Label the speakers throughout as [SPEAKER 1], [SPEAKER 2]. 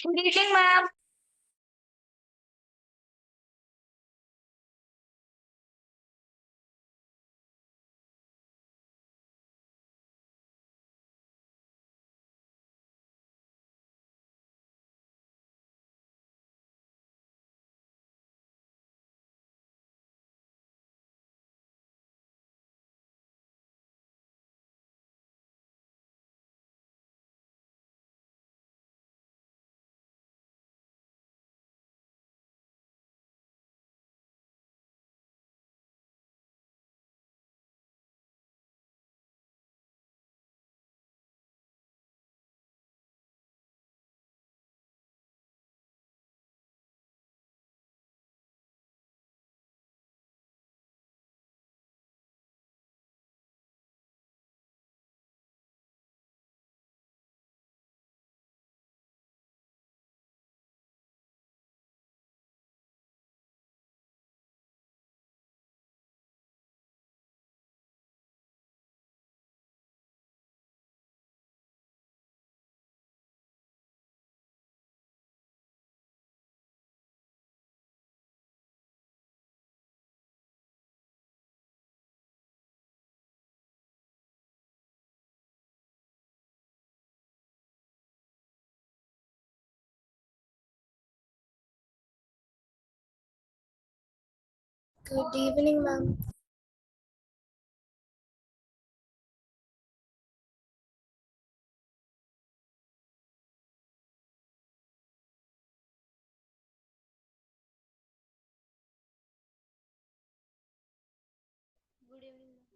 [SPEAKER 1] Good evening, ma'am.
[SPEAKER 2] Good evening, ma'am. Good evening, ma'am.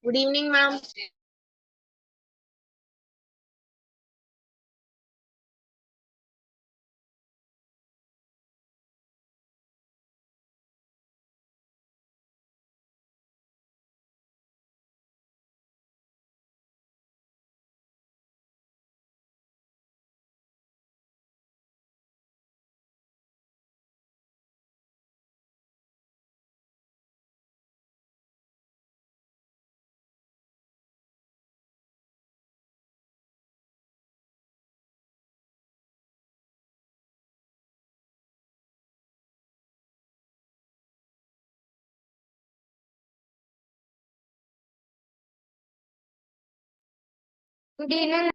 [SPEAKER 1] Good evening, ma'am. Good evening.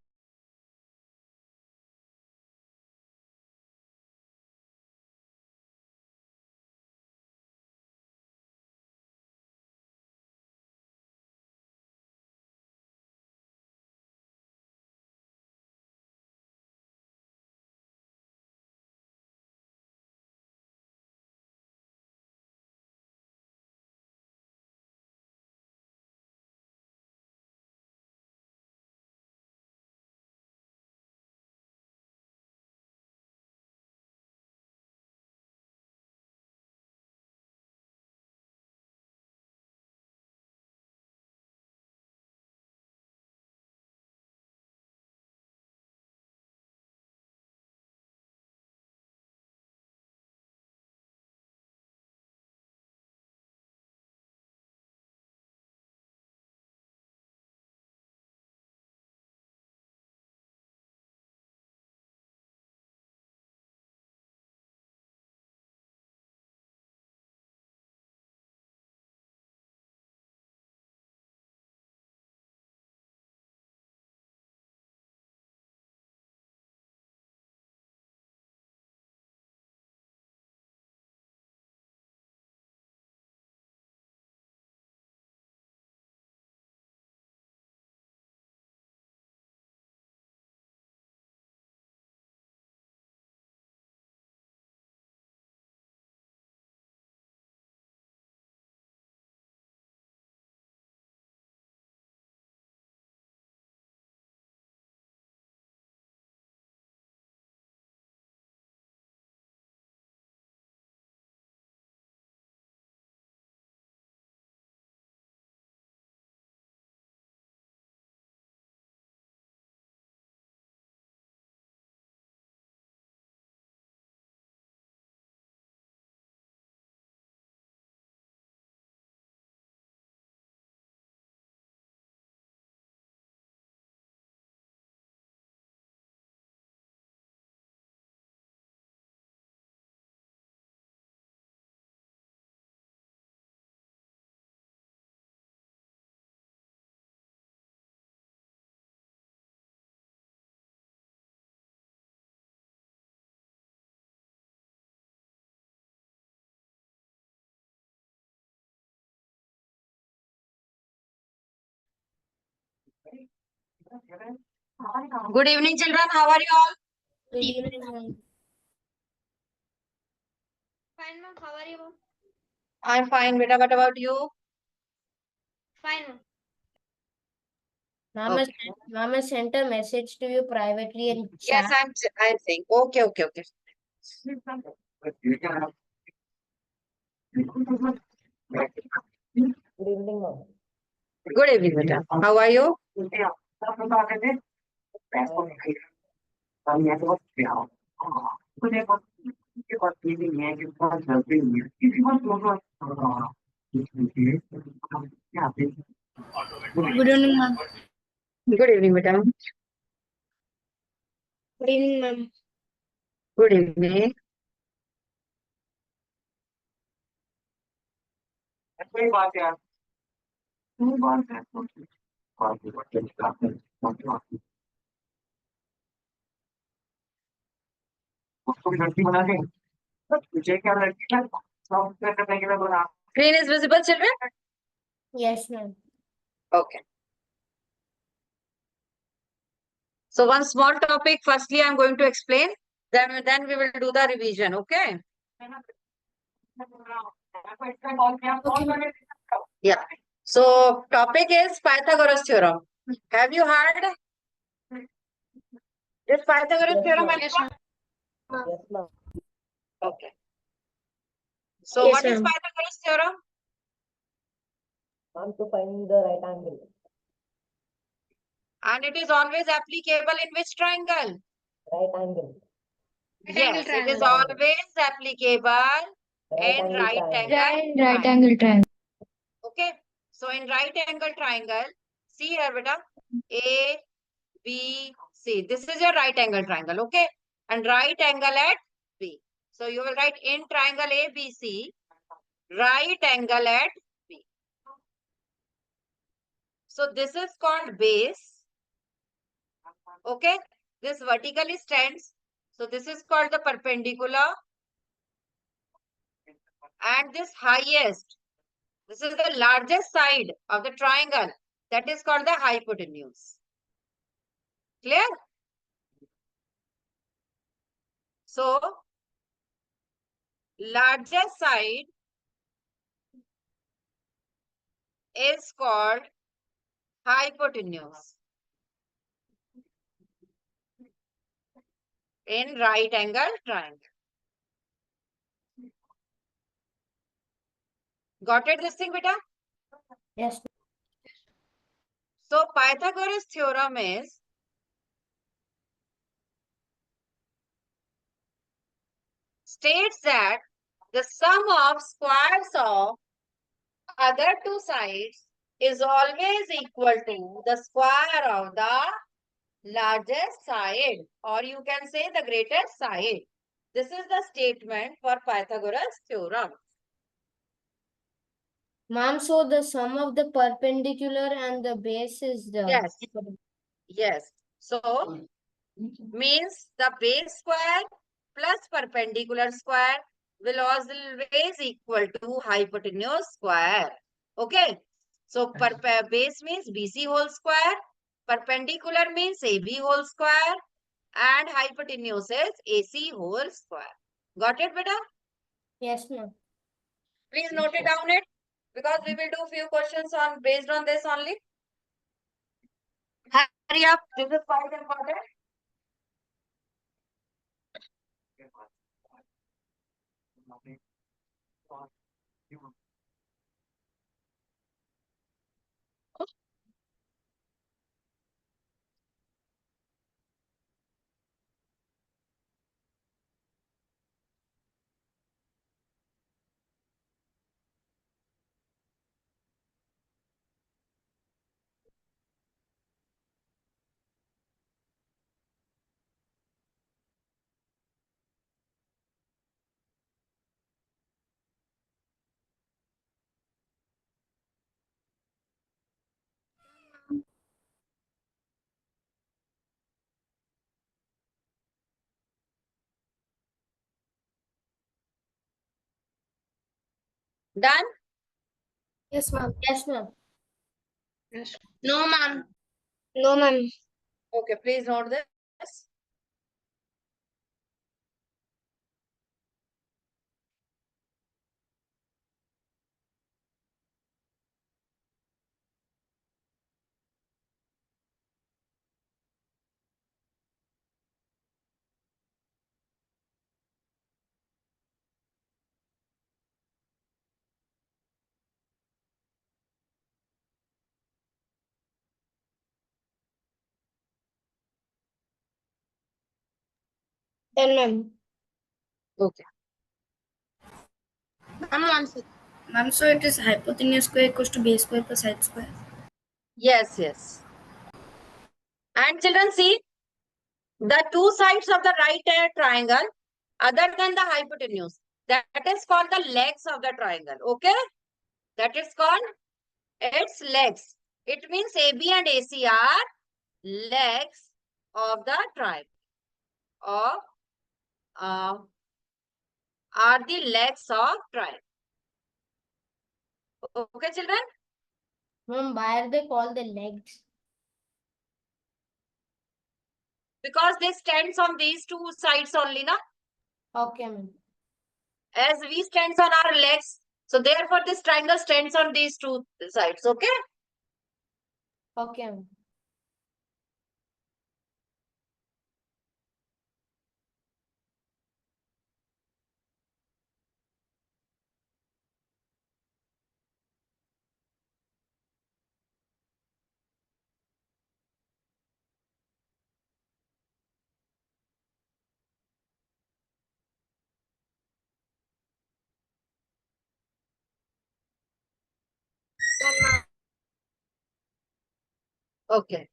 [SPEAKER 1] Good evening, children. How are you all?
[SPEAKER 2] Good evening, ma'am.
[SPEAKER 3] Fine, ma'am. How are you, ma'am?
[SPEAKER 1] I'm fine, beta. What about you?
[SPEAKER 3] Fine, ma'am.
[SPEAKER 2] Mama,
[SPEAKER 1] Okay.
[SPEAKER 2] Mama sent a message to you privately in
[SPEAKER 1] Yes,
[SPEAKER 2] chat.
[SPEAKER 1] I'm saying. Okay.
[SPEAKER 2] Good evening, ma'am.
[SPEAKER 1] Good evening, beta. How are you?
[SPEAKER 2] Good evening, ma'am.
[SPEAKER 1] Good evening, beta.
[SPEAKER 2] Good evening, ma'am.
[SPEAKER 1] Good evening. Screen is visible, children?
[SPEAKER 2] Yes, ma'am.
[SPEAKER 1] Okay. So one small topic. Firstly, I'm going to explain. Then we will do the revision. Okay. Yeah. So topic is Pythagoras theorem. Have you heard this Pythagoras theorem?
[SPEAKER 3] Yes, ma'am.
[SPEAKER 2] Yes, ma'am.
[SPEAKER 1] Okay. So
[SPEAKER 2] Yes,
[SPEAKER 1] what is
[SPEAKER 2] ma'am.
[SPEAKER 1] Pythagoras theorem?
[SPEAKER 2] Ma'am, to find the right angle.
[SPEAKER 1] And it is always applicable in which triangle?
[SPEAKER 2] Right angle.
[SPEAKER 1] Yes, it is
[SPEAKER 3] triangle.
[SPEAKER 1] always applicable in right angle
[SPEAKER 3] Right
[SPEAKER 1] triangle.
[SPEAKER 3] angle triangle.
[SPEAKER 1] Okay. So in right angle triangle, see here, beta. A, B, C. This is your right angle triangle. Okay. And right angle at B. So you will write in triangle A, B, C, right angle at B. So this is called base. Okay. This vertically stands. So this is called the perpendicular. And this highest, this is the largest side of the triangle. That is called the hypotenuse. Clear? So, largest side is called hypotenuse in right angle triangle. Got it this thing, beta?
[SPEAKER 2] Yes.
[SPEAKER 1] So, Pythagoras theorem is states that the sum of squares of other two sides is always equal to the square of the largest side, or you can say the greatest side. This is the statement for Pythagoras theorem.
[SPEAKER 2] Ma'am, so the sum of the perpendicular and the base is the...
[SPEAKER 1] Yes. Yes. So, means the base square plus perpendicular square will always equal to hypotenuse square. Okay. So, base means BC whole square, perpendicular means AB whole square, and hypotenuse is AC whole square. Got it, beta?
[SPEAKER 2] Yes, ma'am.
[SPEAKER 1] Please note it down it, because we will do few questions on based on this only. Hurry up. This is quite important. Done?
[SPEAKER 2] Yes, ma'am. Yes, ma'am.
[SPEAKER 3] No, ma'am. No, ma'am.
[SPEAKER 1] Okay, please note this.
[SPEAKER 3] Then, ma'am.
[SPEAKER 1] Okay.
[SPEAKER 2] Ma'am, so it is hypotenuse square equals to base square plus height square.
[SPEAKER 1] Yes, yes. And children, see the two sides of the right triangle other than the hypotenuse. That is called the legs of the triangle. Okay? That is called its legs. It means AB and AC are legs of the triangle. Of are the legs of triangle. Okay, children?
[SPEAKER 2] Ma'am, why are they called the legs?
[SPEAKER 1] Because they stands on these two sides only, na?
[SPEAKER 2] Okay, ma'am.
[SPEAKER 1] As we stands on our legs, so therefore this triangle stands on these two sides. Okay?
[SPEAKER 2] Okay, ma'am.
[SPEAKER 1] Okay.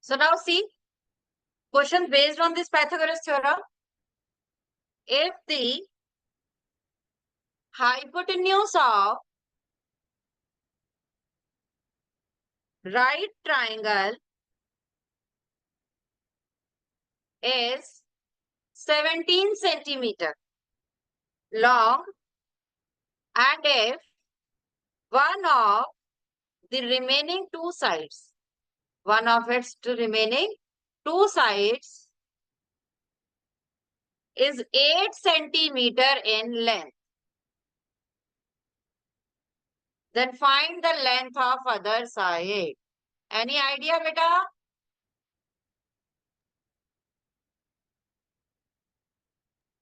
[SPEAKER 1] So now see, question based on this Pythagoras theorem. If the hypotenuse of right triangle is 17 centimeter long, and if one of the remaining two sides, one of its remaining two sides is 8 centimeter in length, then find the length of other side. Any idea, beta?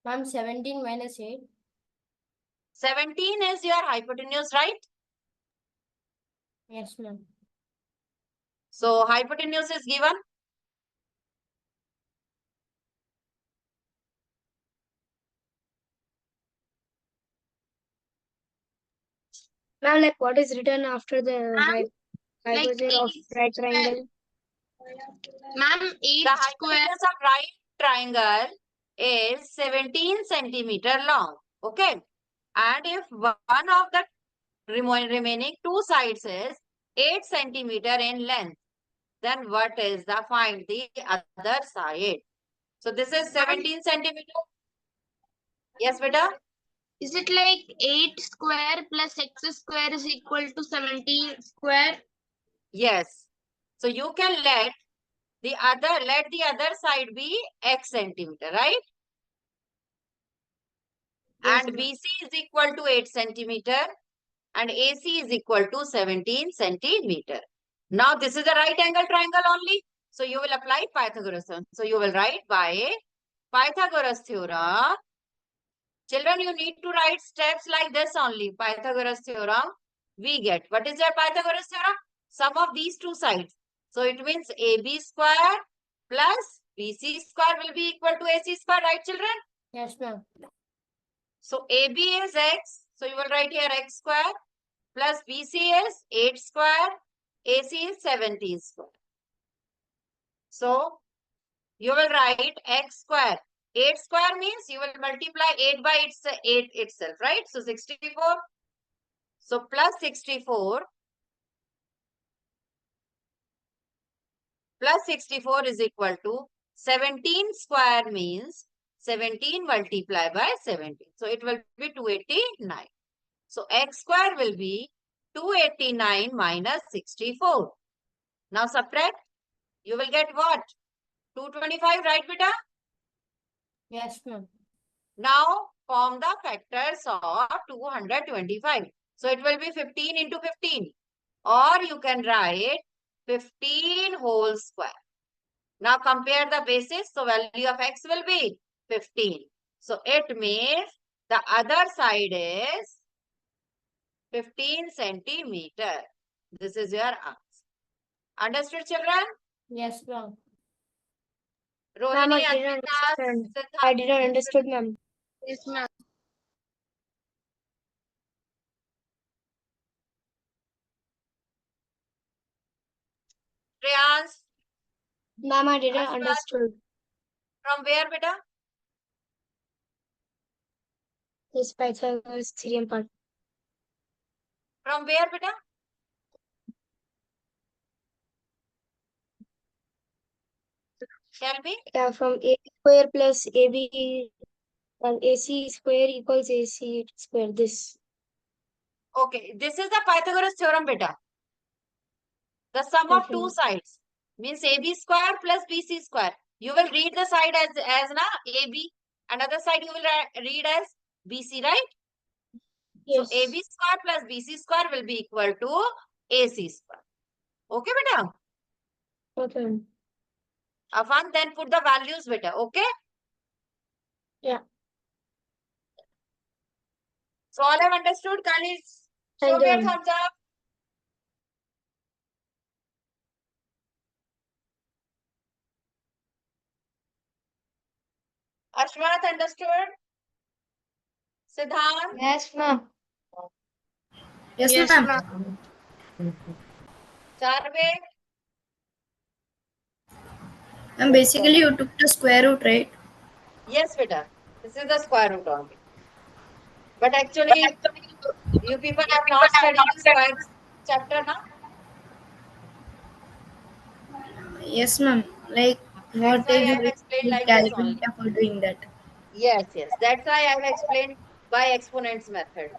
[SPEAKER 2] Ma'am, 17 minus 8.
[SPEAKER 1] 17 is your hypotenuse, right?
[SPEAKER 2] Yes, ma'am.
[SPEAKER 1] So hypotenuse is given.
[SPEAKER 3] Ma'am, like what is written after the hypotenuse of right triangle? Ma'am,
[SPEAKER 1] The hypotenuse of right triangle is 17 centimeter long. Okay. And if one of the remaining two sides is 8 centimeter in length, then what is the find the other side? So this is 17 centimeter. Yes, beta?
[SPEAKER 3] Is it like 8 square plus x square is equal to 17 square?
[SPEAKER 1] Yes. So you can let the other side be x centimeter, right?
[SPEAKER 3] Yes,
[SPEAKER 1] And
[SPEAKER 3] ma'am.
[SPEAKER 1] BC is equal to 8 centimeter and AC is equal to 17 centimeter. Now this is a right angle triangle only. So you will apply Pythagoras theorem. So you will write by Pythagoras theorem. Children, you need to write steps like this only. Pythagoras theorem. We get. What is your Pythagoras theorem? Sum of these two sides. So it means AB square plus BC square will be equal to AC square, right, children?
[SPEAKER 2] Yes, ma'am.
[SPEAKER 1] So AB is x. So you will write here x square plus BC is 8 square. AC is 17 square. So you will write x square. 8 square means you will multiply 8 by 8 itself, right? So 64. So plus 64 is equal to 17 square means 17 multiplied by 17. So it will be 289. So x square will be 289 minus 64. Now subtract. You will get what? 225, right, beta?
[SPEAKER 2] Yes, ma'am.
[SPEAKER 1] Now form the factors of 225. So it will be 15 into 15. Or you can write 15 whole square. Now compare the bases. So value of x will be 15. So it means the other side is 15 centimeter. This is your answer. Understood, children?
[SPEAKER 2] Yes, ma'am.
[SPEAKER 3] Ma'am,
[SPEAKER 1] Rohini,
[SPEAKER 3] I didn't
[SPEAKER 1] Advita,
[SPEAKER 3] understand.
[SPEAKER 1] Siddharth,
[SPEAKER 3] I didn't understood, ma'am.
[SPEAKER 4] Yes, ma'am.
[SPEAKER 1] Shreyans,
[SPEAKER 3] Ma'am, I didn't
[SPEAKER 1] Ashwat,
[SPEAKER 3] understood.
[SPEAKER 1] from where, beta?
[SPEAKER 3] This Pythagoras theorem part.
[SPEAKER 1] From where, beta? Tell me.
[SPEAKER 3] Yeah, from a square plus ab and ac square equals ac square. This.
[SPEAKER 1] Okay, this is the Pythagoras theorem, beta. The sum of
[SPEAKER 3] Okay,
[SPEAKER 1] two
[SPEAKER 3] ma'am.
[SPEAKER 1] sides means AB square plus BC square. You will read the side as na AB. Another side you will read as BC, right? So
[SPEAKER 3] Yes.
[SPEAKER 1] AB square plus BC square will be equal to AC square. Okay, beta?
[SPEAKER 3] Okay, ma'am.
[SPEAKER 1] Afan, then put the values, beta. Okay?
[SPEAKER 3] Yeah.
[SPEAKER 1] So all have understood? Kindly show
[SPEAKER 3] Thank you,
[SPEAKER 1] me a
[SPEAKER 3] ma'am.
[SPEAKER 1] thumbs up. Ashwath understood? Siddhant?
[SPEAKER 3] Yes, ma'am.
[SPEAKER 2] Yes,
[SPEAKER 4] Yes,
[SPEAKER 2] ma'am.
[SPEAKER 4] ma'am.
[SPEAKER 1] Charvik?
[SPEAKER 2] And basically, you took the square root, right?
[SPEAKER 1] Yes, beta. This is the square root only. But actually, you people have not studied square chapter now.
[SPEAKER 2] Yes, ma'am. Like,
[SPEAKER 1] That's
[SPEAKER 2] what
[SPEAKER 1] why
[SPEAKER 2] if
[SPEAKER 1] I
[SPEAKER 2] you
[SPEAKER 1] have explained
[SPEAKER 2] need
[SPEAKER 1] like this only.
[SPEAKER 2] calculator for doing that?
[SPEAKER 1] Yes, yes. That's why I have explained by exponents method.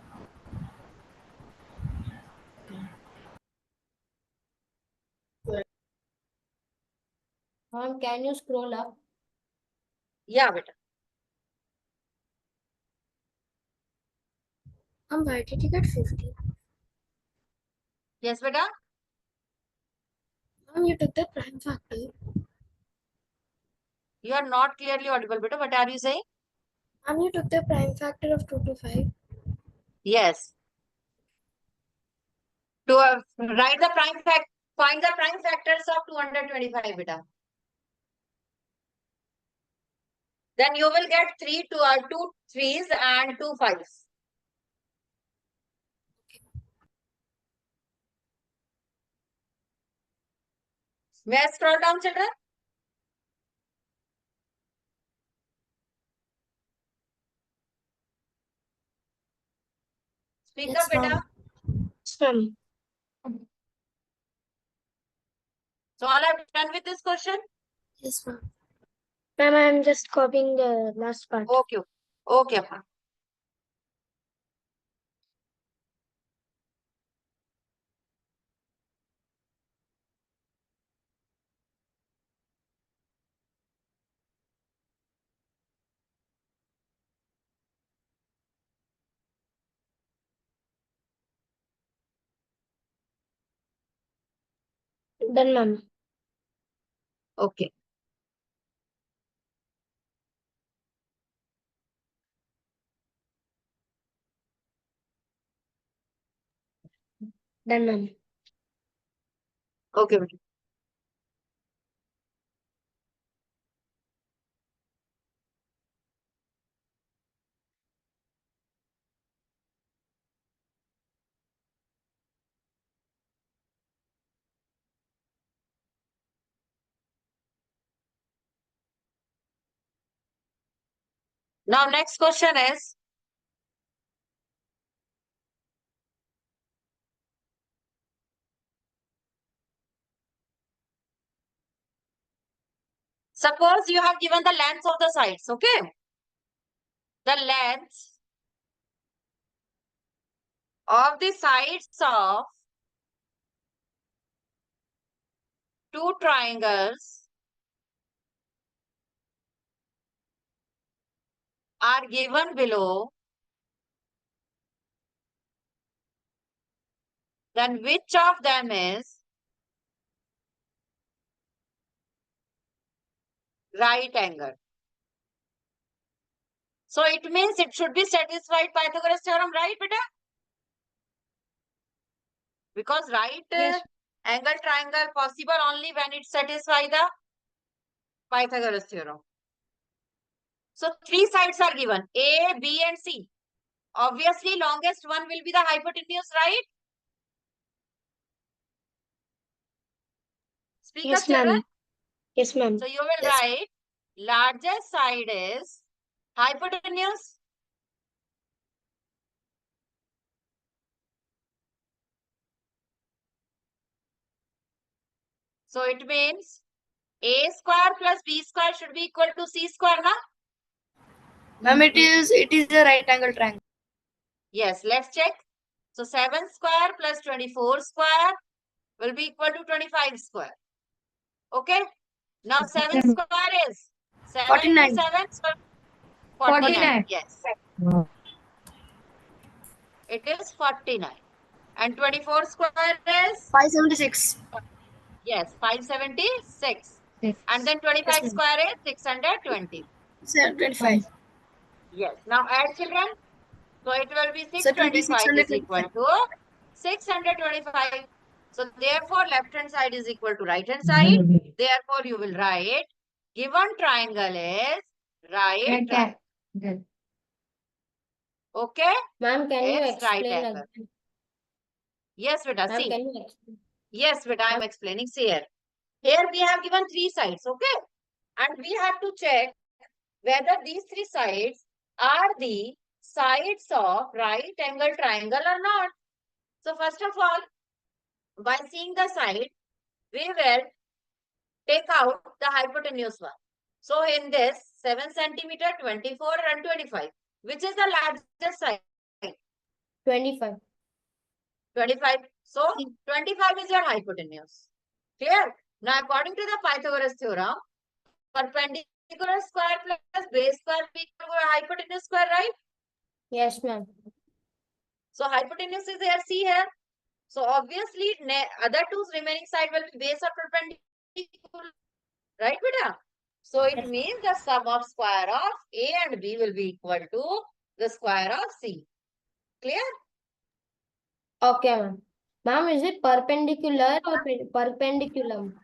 [SPEAKER 2] Ma'am, can you scroll up?
[SPEAKER 1] Yeah, beta.
[SPEAKER 2] Why did you get 50?
[SPEAKER 1] Yes, beta.
[SPEAKER 2] Ma'am, you took the prime factor.
[SPEAKER 1] You are not clearly audible, beta. What are you saying?
[SPEAKER 2] Ma'am, you took the prime factor of 2 to 5.
[SPEAKER 1] Yes. To write the prime fact, find the prime factors of 225, beta. Then you will get two threes and two fives. May I scroll down, children? Speak
[SPEAKER 2] Yes,
[SPEAKER 1] up, beta.
[SPEAKER 2] ma'am.
[SPEAKER 3] Yes, ma'am.
[SPEAKER 1] So all have done with this question?
[SPEAKER 2] Yes, ma'am.
[SPEAKER 3] Ma'am, I'm just copying the last part.
[SPEAKER 1] Okay. Okay, ma'am.
[SPEAKER 3] Done, ma'am.
[SPEAKER 1] Okay.
[SPEAKER 3] Done, ma'am.
[SPEAKER 1] Okay, beta. Now next question is, suppose you have given the lengths of the sides, okay? The lengths of the sides of two triangles are given below, then which of them is right angle? So it means it should be satisfied Pythagoras theorem, right, beta? Because right
[SPEAKER 3] Yes.
[SPEAKER 1] angle triangle possible only when it satisfies the Pythagoras theorem. So three sides are given, A, B and C. Obviously, longest one will be the hypotenuse, right? Speak
[SPEAKER 3] Yes,
[SPEAKER 1] up, children.
[SPEAKER 3] ma'am. Yes, ma'am.
[SPEAKER 1] So you will write largest side is hypotenuse. So it means A square plus B square should be equal to C square, na?
[SPEAKER 4] Ma'am, it is a right angle triangle.
[SPEAKER 1] Yes, let's check. So 7 square plus 24 square will be equal to 25 square. Okay. Now 7 square is 7
[SPEAKER 4] 49.
[SPEAKER 1] into 7, so 49. Yes. It is 49. And 24 square is?
[SPEAKER 4] 576.
[SPEAKER 1] Yes, 576. And then 25
[SPEAKER 4] Yes, ma'am.
[SPEAKER 1] square is 620.
[SPEAKER 4] 25.
[SPEAKER 1] Yes. Now add, children. So it will be
[SPEAKER 4] So it will be
[SPEAKER 1] 625 is
[SPEAKER 4] 625.
[SPEAKER 1] equal to 625. So therefore left hand side is equal to right hand side. Therefore you will write given triangle is right triangle. Okay?
[SPEAKER 2] Ma'am, can you
[SPEAKER 1] It's right
[SPEAKER 2] explain
[SPEAKER 1] angle.
[SPEAKER 2] again?
[SPEAKER 1] Yes, beta.
[SPEAKER 2] Ma'am,
[SPEAKER 1] See.
[SPEAKER 2] can you explain?
[SPEAKER 1] Yes, beta. I am explaining. See here. Here we have given three sides. Okay? And we have to check whether these three sides are the sides of right angle triangle or not. So first of all, by seeing the side, we will take out the hypotenuse one. So in this 7 centimeter, 24 and 25, which is the largest side?
[SPEAKER 2] 25.
[SPEAKER 1] 25. So 25 is your hypotenuse. Clear? Now according to the Pythagoras theorem, perpendicular square plus base square will equal to hypotenuse square, right?
[SPEAKER 2] Yes, ma'am.
[SPEAKER 1] So hypotenuse is here, see here. So obviously other two remaining side will be base or perpendicular, right, beta? So it means the sum of square of A and B will be equal to the square of C. Clear?
[SPEAKER 2] Okay, ma'am. Ma'am, is it perpendicular or perpendiculum?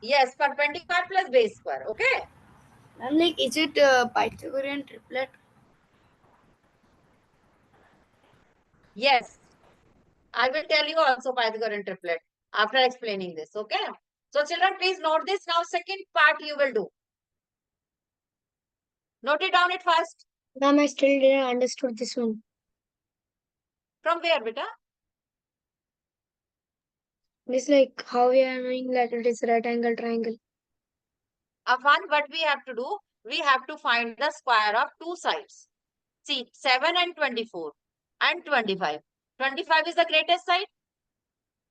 [SPEAKER 1] Yes, perpendicular plus base square. Okay.
[SPEAKER 4] Ma'am, like, is it Pythagorean triplet?
[SPEAKER 1] Yes. I will tell you also Pythagorean triplet after explaining this. Okay. So children, please note this. Now second part you will do. Note it down at first.
[SPEAKER 3] Ma'am, I still didn't understood this one.
[SPEAKER 1] From where, beta?
[SPEAKER 3] It's like how we are knowing that it is right angle triangle.
[SPEAKER 1] Afan, what we have to do? We have to find the square of two sides. See, 7 and 24 and 25. 25 is the greatest side.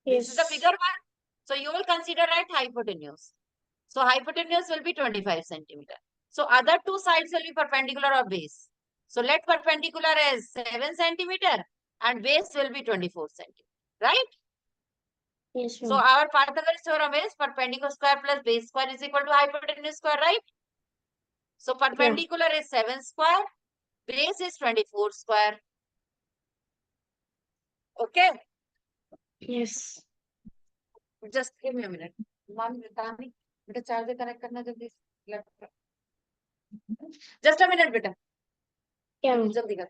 [SPEAKER 3] Yes.
[SPEAKER 1] This is the bigger one. So you will consider right hypotenuse. So hypotenuse will be 25 centimeter. So other two sides will be perpendicular or base. So let perpendicular is 7 centimeter and base will be 24 centimeter. Right?
[SPEAKER 3] Yes,
[SPEAKER 1] So
[SPEAKER 3] ma'am.
[SPEAKER 1] our Pythagoras theorem is perpendicular square plus base square is equal to hypotenuse square, right? So perpendicular is 7 square, base is 24 square. Okay?
[SPEAKER 3] Yes.
[SPEAKER 1] Just give me a minute. बेटा charger connect करना जल्दी laptop just a minute बेटा
[SPEAKER 3] Yeah, ma'am.
[SPEAKER 1] जल्दी कर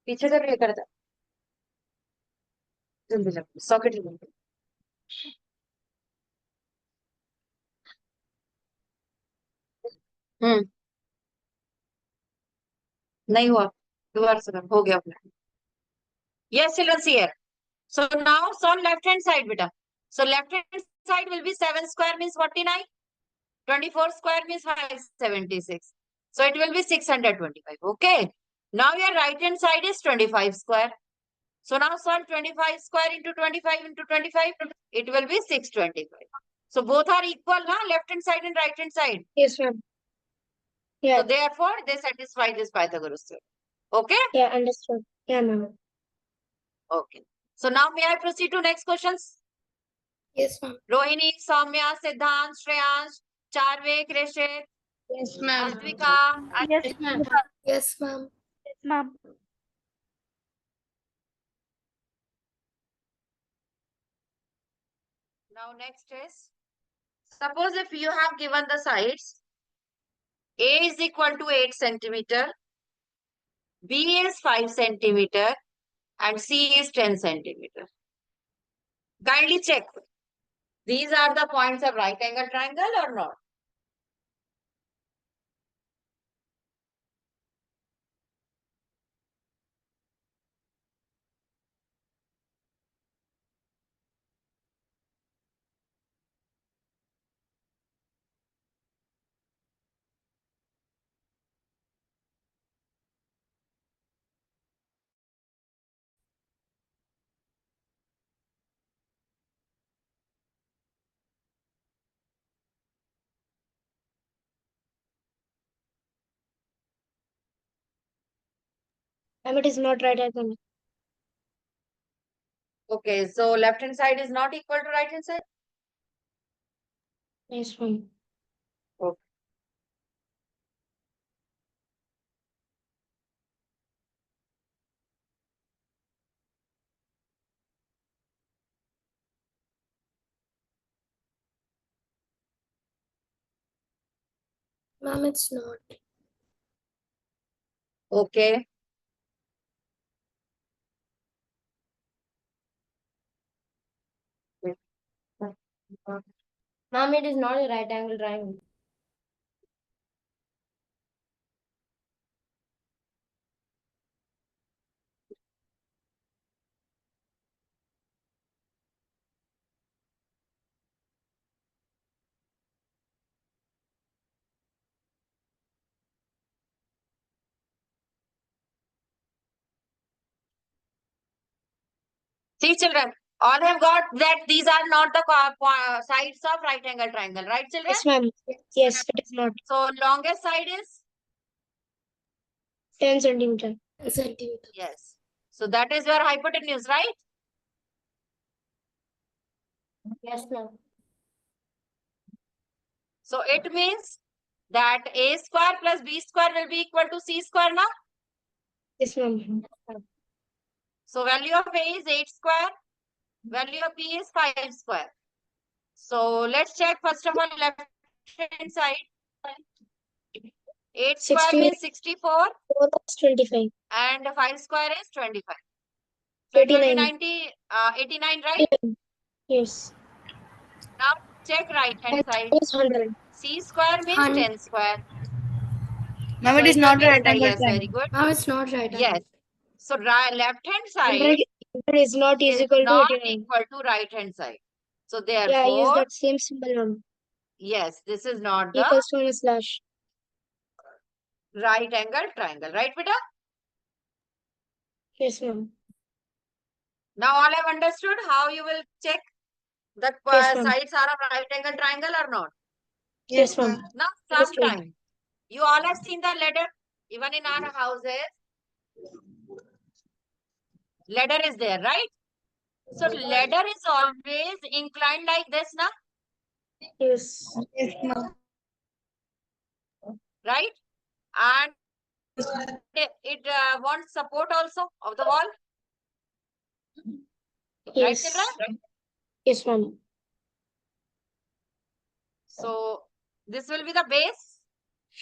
[SPEAKER 1] पीछे से कर जा जल्दी जल्दी सॉकेट जल्दी नहीं हुआ दोबारा से हो गया अपना yes children see here so now on left hand side beta so left hand side will be 7 square means 49 24 square means 576 so it will be 625 okay Now your right hand side is 25 square. So now solve 25 square into 25 into 25. It will be 625. So both are equal, na? Left hand side and right hand side.
[SPEAKER 3] Yes, ma'am.
[SPEAKER 1] So
[SPEAKER 3] Yeah,
[SPEAKER 1] therefore, they satisfy this Pythagoras theorem. Okay?
[SPEAKER 3] yeah, understood. Yeah, ma'am.
[SPEAKER 1] Okay. So now may I proceed to next questions?
[SPEAKER 4] Yes, ma'am.
[SPEAKER 1] Rohini, Soumya, Siddhant, Shreyansh, Charvik, Rishit,
[SPEAKER 3] Yes,
[SPEAKER 1] Advika.
[SPEAKER 2] Yes, ma'am.
[SPEAKER 4] Yes, ma'am.
[SPEAKER 2] Ma'am.
[SPEAKER 1] Now next is, suppose if you have given the sides, A is equal to 8 centimeter, B is 5 centimeter, and C is 10 centimeter. Kindly check. These are the points of right angle triangle or not?
[SPEAKER 3] Ma'am, it is not right angle.
[SPEAKER 1] Okay, so left hand side is not equal to right hand side?
[SPEAKER 3] Yes, ma'am.
[SPEAKER 1] Okay.
[SPEAKER 4] Ma'am, it's not.
[SPEAKER 1] Okay.
[SPEAKER 2] Ma'am, it is not a right angle triangle.
[SPEAKER 1] See children, all have got that these are not the sides of right angle triangle, right children?
[SPEAKER 3] Yes, ma'am. Yes, it is not.
[SPEAKER 1] So longest side is?
[SPEAKER 3] 10 centimeter.
[SPEAKER 4] Centimeter.
[SPEAKER 1] Yes. So that is your hypotenuse, right?
[SPEAKER 2] Yes, ma'am.
[SPEAKER 1] So it means that A square plus B square will be equal to C square now.
[SPEAKER 3] Yes, ma'am.
[SPEAKER 1] So value of A is 8 square. Value of B is 5 square. So let's check first of all left hand side. 8 square
[SPEAKER 3] 60
[SPEAKER 1] means 64
[SPEAKER 3] 4 is 25.
[SPEAKER 1] and 5 square is 25. So it will be
[SPEAKER 3] 89.
[SPEAKER 1] 89, right?
[SPEAKER 3] Yes.
[SPEAKER 1] Now check right hand
[SPEAKER 3] And
[SPEAKER 1] side.
[SPEAKER 3] is 100.
[SPEAKER 1] C square means
[SPEAKER 4] Hun-
[SPEAKER 1] 10 square.
[SPEAKER 4] Ma'am,
[SPEAKER 1] So
[SPEAKER 4] it is
[SPEAKER 1] will
[SPEAKER 4] not
[SPEAKER 1] be,
[SPEAKER 4] right angle
[SPEAKER 1] yes, very
[SPEAKER 4] triangle.
[SPEAKER 1] good.
[SPEAKER 4] Ma'am, it's not right angle.
[SPEAKER 1] Yes. So left hand side
[SPEAKER 3] 100 is not
[SPEAKER 1] is
[SPEAKER 3] equal to
[SPEAKER 1] not
[SPEAKER 3] 89.
[SPEAKER 1] equal to right hand side. So
[SPEAKER 3] Yeah, use
[SPEAKER 1] therefore,
[SPEAKER 3] that same symbol, ma'am.
[SPEAKER 1] yes, this is not the
[SPEAKER 3] Equals to a slash.
[SPEAKER 1] right angle triangle, right, beta?
[SPEAKER 3] Yes, ma'am.
[SPEAKER 1] Now all have understood how you will check the
[SPEAKER 3] Yes, ma'am.
[SPEAKER 1] sides are a right angle triangle or not.
[SPEAKER 3] Yes, ma'am.
[SPEAKER 1] Now
[SPEAKER 3] Understood.
[SPEAKER 1] sometime you all have seen the ladder, even in our houses, ladder is there, right? So ladder is always inclined like this, na?
[SPEAKER 3] Yes. Yes, ma'am.
[SPEAKER 1] Right? And it wants support also of the wall, right,
[SPEAKER 3] Yes.
[SPEAKER 1] children?
[SPEAKER 3] Yes, ma'am.
[SPEAKER 1] So this will be the base,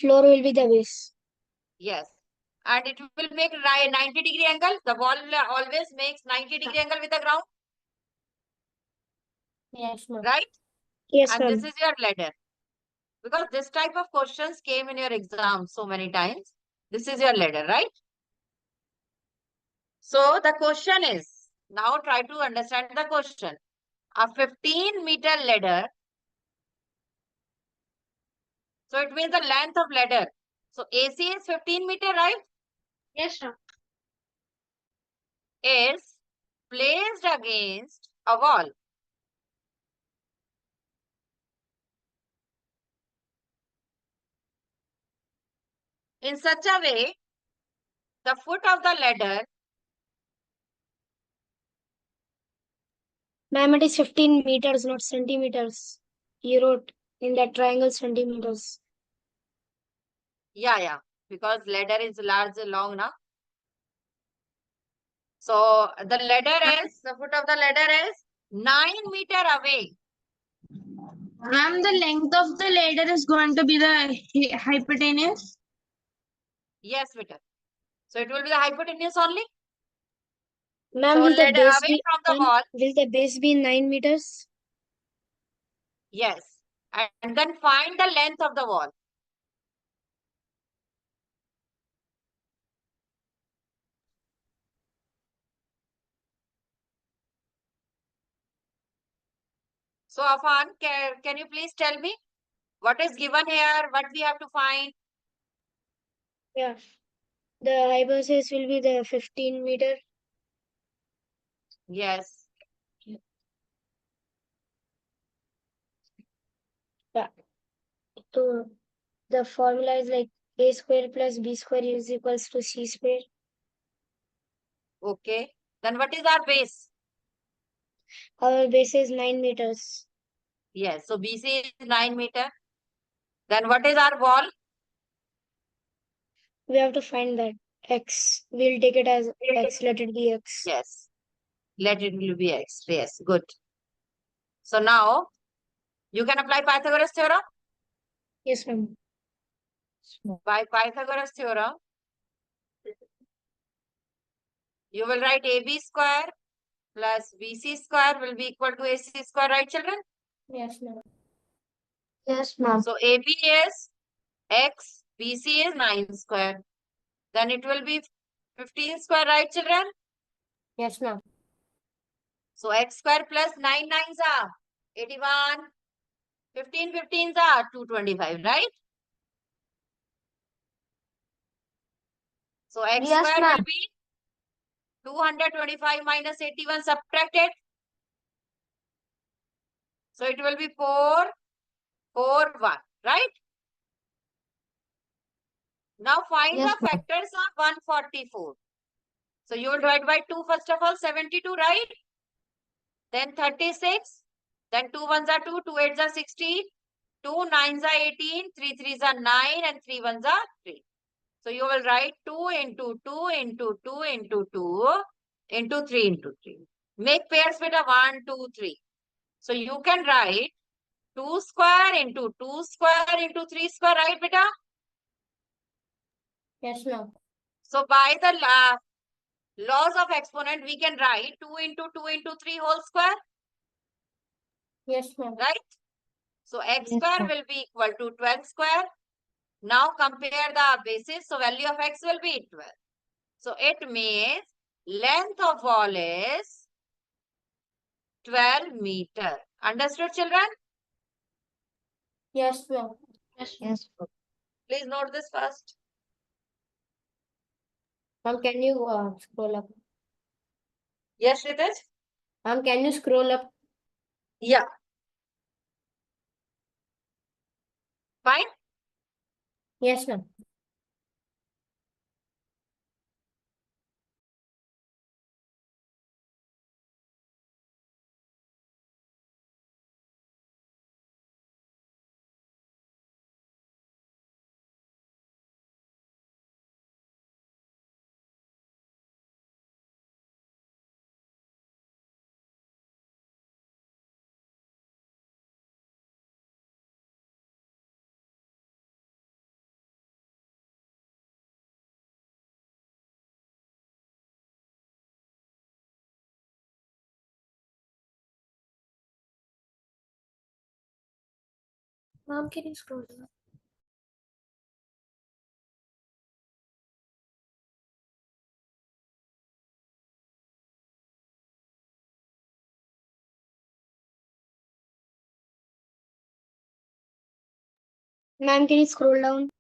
[SPEAKER 3] Floor will be the base.
[SPEAKER 1] yes, and it will make 90-degree angle. The wall always makes 90-degree angle with the ground,
[SPEAKER 2] Yes, ma'am.
[SPEAKER 1] right?
[SPEAKER 3] Yes,
[SPEAKER 1] And this
[SPEAKER 3] ma'am.
[SPEAKER 1] is your ladder. Because this type of questions came in your exam so many times. This is your ladder, right? So the question is, now try to understand the question. A 15-meter ladder. So it means the length of ladder. So AC is 15 meter, right?
[SPEAKER 3] Yes, ma'am.
[SPEAKER 1] is placed against a wall. In such a way, the foot of the ladder,
[SPEAKER 3] Ma'am, it is 15 meters, not centimeters. You wrote in that triangle centimeters.
[SPEAKER 1] yeah, because ladder is large, long, na? So the foot of the ladder is 9 meter away.
[SPEAKER 5] Ma'am, the length of the ladder is going to be the hypotenuse.
[SPEAKER 1] Yes, Vita. So it will be the hypotenuse only.
[SPEAKER 3] Ma'am,
[SPEAKER 1] So
[SPEAKER 3] will the
[SPEAKER 1] ladder
[SPEAKER 3] base
[SPEAKER 1] away
[SPEAKER 3] be
[SPEAKER 1] from the
[SPEAKER 3] ma'am,
[SPEAKER 1] wall.
[SPEAKER 3] will the base be 9 meters?
[SPEAKER 1] Yes. And then find the length of the wall. So Afan, can you please tell me what is given here? What we have to find?
[SPEAKER 3] Yeah. The hypotenuse will be the 15 meter.
[SPEAKER 1] Yes.
[SPEAKER 3] Yeah. So the formula is like a square plus b square is equals to c square.
[SPEAKER 1] Okay. Then what is our base?
[SPEAKER 3] Our base is 9 meters.
[SPEAKER 1] Yes. So BC is 9 meter. Then what is our wall?
[SPEAKER 3] We have to find that x. We'll take it as x. Let it be x.
[SPEAKER 1] Yes. Let it be X. Yes. Good. So now you can apply Pythagoras theorem.
[SPEAKER 3] Yes, ma'am.
[SPEAKER 1] By Pythagoras theorem, you will write AB square plus BC square will be equal to AC square, right, children?
[SPEAKER 3] Yes, ma'am. Yes, ma'am.
[SPEAKER 1] So AB is X, BC is 9 square. Then it will be 15 square, right, children?
[SPEAKER 2] Yes, ma'am.
[SPEAKER 1] So X square plus 9 nines are 81. 15 15s are 225, right? So X
[SPEAKER 3] Yes,
[SPEAKER 1] square
[SPEAKER 3] ma'am.
[SPEAKER 1] will be 225 minus 81 subtracted. So it will be 4, 4, 1, right? Now find
[SPEAKER 3] Yes,
[SPEAKER 1] the factors of 144. So you will divide by 2 first of all, 72, right? Then 36. Then 2 ones are 2, 2 eights are 16, 2 nines are 18, 3 threes are 9, and 3 ones are 3. So you will write 2 into 2 into 2 into 2 into 3 into 3. Make pairs with a 1, 2, 3. So you can write 2 square into 2 square into 3 square, right, beta?
[SPEAKER 2] Yes, ma'am.
[SPEAKER 1] So by the laws of exponent, we can write 2 into 2 into 3 whole square,
[SPEAKER 2] Yes, ma'am.
[SPEAKER 1] right? So x
[SPEAKER 3] Yes,
[SPEAKER 1] square
[SPEAKER 3] ma'am.
[SPEAKER 1] will be equal to 12 square. Now compare the bases. So value of x will be 12. So it means length of wall is 12 meter. Understood, children?
[SPEAKER 2] Yes, ma'am.
[SPEAKER 3] Yes.
[SPEAKER 1] Please note this first.
[SPEAKER 2] Ma'am, can you scroll up?
[SPEAKER 1] Yes, Ritesh?
[SPEAKER 2] Ma'am, can you scroll up?
[SPEAKER 1] Yeah. Fine.
[SPEAKER 2] Yes, ma'am. Ma'am, can you scroll up?
[SPEAKER 3] Ma'am, can you scroll down?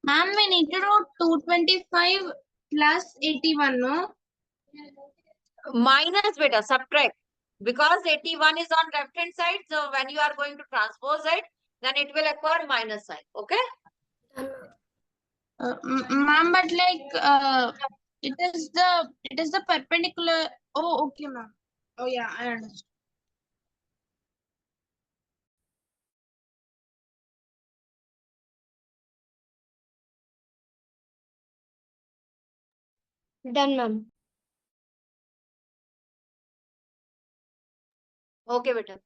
[SPEAKER 5] Ma'am, we need to do 225 plus 81, no?
[SPEAKER 1] Minus beta, subtract. Because 81 is on left hand side, so when you are going to transpose it, then it will acquire minus sign. Okay?
[SPEAKER 5] Ma'am, but it is the perpendicular. Oh, okay, ma'am. Oh yeah, I understand.
[SPEAKER 3] Done, ma'am.
[SPEAKER 1] Okay, beta.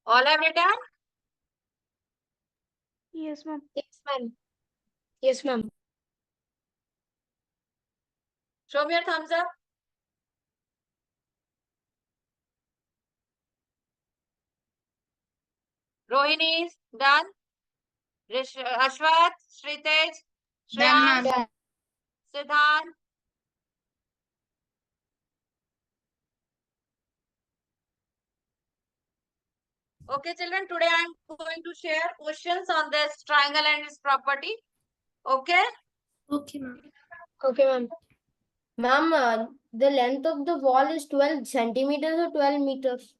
[SPEAKER 1] All have written?
[SPEAKER 3] Yes, ma'am. Yes, ma'am. Yes, ma'am.
[SPEAKER 1] Show me your thumbs up. Rohini is done. Ashwath, Sritej,
[SPEAKER 5] Done,
[SPEAKER 1] Shreyans,
[SPEAKER 5] ma'am.
[SPEAKER 1] Siddhant. Okay, children, today I am going to share questions on this triangle and its property. Okay?
[SPEAKER 3] Okay, ma'am. Okay, ma'am.
[SPEAKER 2] Ma'am, the length of the wall is 12 centimeters or 12 meters?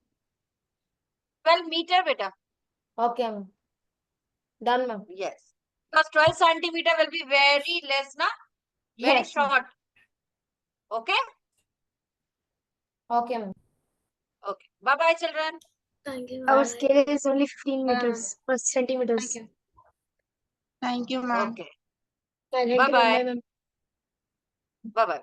[SPEAKER 1] 12 meter, beta.
[SPEAKER 2] Okay, ma'am. Done, ma'am.
[SPEAKER 1] Yes. Because 12 centimeter will be very less, na? Very
[SPEAKER 2] Yes, ma'am.
[SPEAKER 1] short. Okay?
[SPEAKER 2] Okay, ma'am.
[SPEAKER 1] Okay. Bye-bye, children.
[SPEAKER 3] Thank you. Our scale is only 15
[SPEAKER 5] Bye.
[SPEAKER 3] meters or centimeters.
[SPEAKER 5] Thank you, ma'am.
[SPEAKER 1] Okay.
[SPEAKER 3] Thank you, ma'am.
[SPEAKER 1] Bye-bye.
[SPEAKER 3] Bye, ma'am.
[SPEAKER 1] Bye-bye.